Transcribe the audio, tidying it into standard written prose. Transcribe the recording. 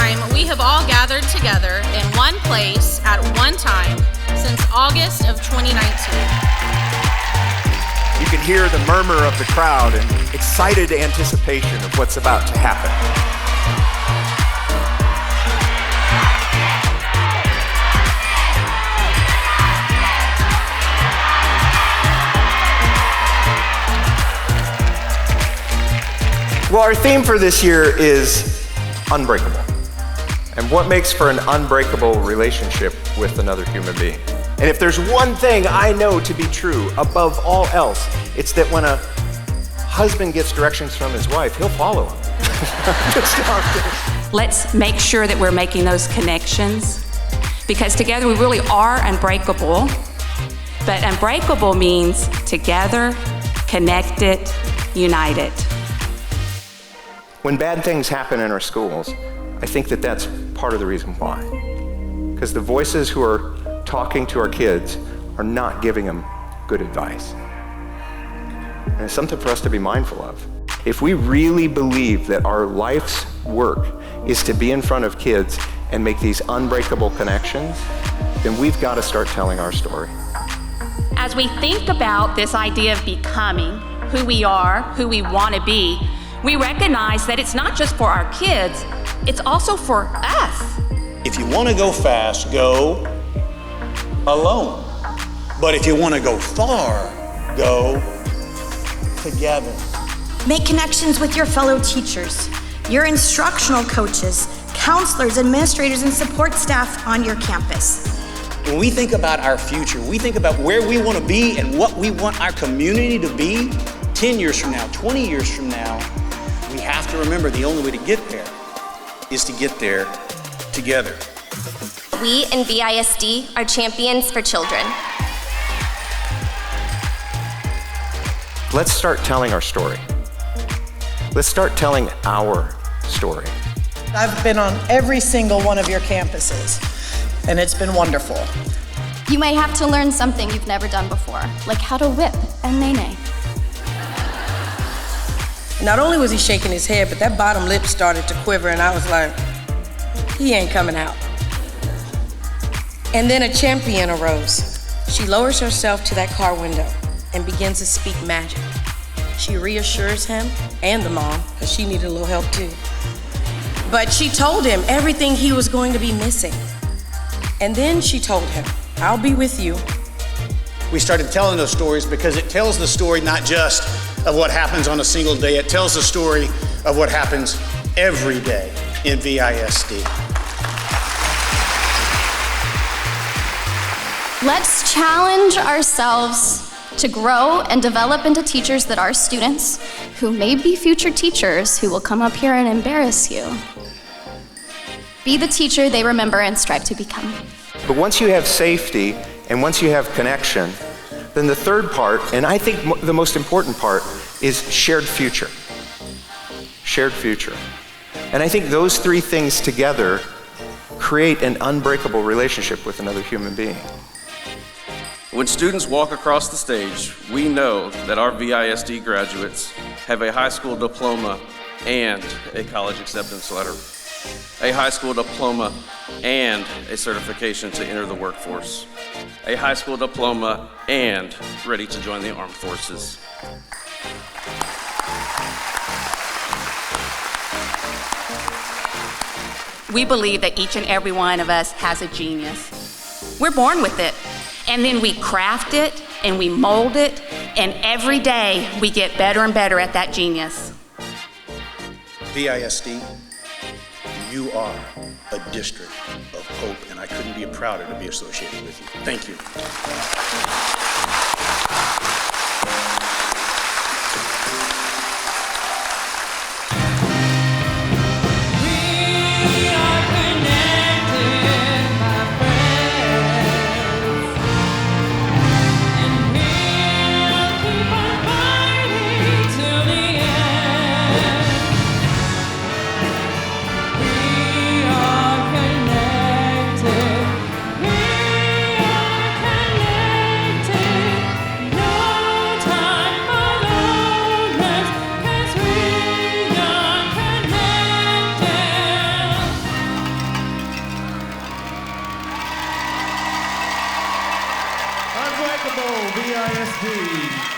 time, we have all gathered together in one place at one time since August of 2019. You can hear the murmur of the crowd and excited anticipation of what's about to happen. Well, our theme for this year is unbreakable. And what makes for an unbreakable relationship with another human being? And if there's one thing I know to be true above all else, it's that when a husband gets directions from his wife, he'll follow them. Let's make sure that we're making those connections, because together we really are unbreakable. But unbreakable means together, connected, united. When bad things happen in our schools, I think that that's part of the reason why. Because the voices who are talking to our kids are not giving them good advice. And it's something for us to be mindful of. If we really believe that our life's work is to be in front of kids and make these unbreakable connections, then we've got to start telling our story. As we think about this idea of becoming who we are, who we want to be, we recognize that it's not just for our kids, it's also for us. If you want to go fast, go alone. But if you want to go far, go together. Make connections with your fellow teachers, your instructional coaches, counselors, administrators, and support staff on your campus. When we think about our future, we think about where we want to be and what we want our community to be 10 years from now, 20 years from now. We have to remember the only way to get there is to get there together. We in VISD are champions for children. Let's start telling our story. Let's start telling our story. I've been on every single one of your campuses, and it's been wonderful. You may have to learn something you've never done before, like how to whip and nay-nay. Not only was he shaking his head, but that bottom lip started to quiver, and I was like, he ain't coming out. And then a champion arose. She lowers herself to that car window and begins to speak magic. She reassures him and the mom, because she needed a little help too. But she told him everything he was going to be missing. And then she told him, I'll be with you. We started telling those stories because it tells the story not just of what happens on a single day, it tells the story of what happens every day in VISD. Let's challenge ourselves to grow and develop into teachers that are students who may be future teachers who will come up here and embarrass you. Be the teacher they remember and strive to become. But once you have safety and once you have connection, then the third part, and I think the most important part, is shared future. Shared future. And I think those three things together create an unbreakable relationship with another human being. When students walk across the stage, we know that our VISD graduates have a high school diploma and a college acceptance letter, a high school diploma and a certification to enter the workforce, a high school diploma and ready to join the armed forces. We believe that each and every one of us has a genius. We're born with it, and then we craft it and we mold it, and every day we get better and better at that genius. VISD, you are a district of hope, and I couldn't be prouder to be associated with you. Thank you. VISD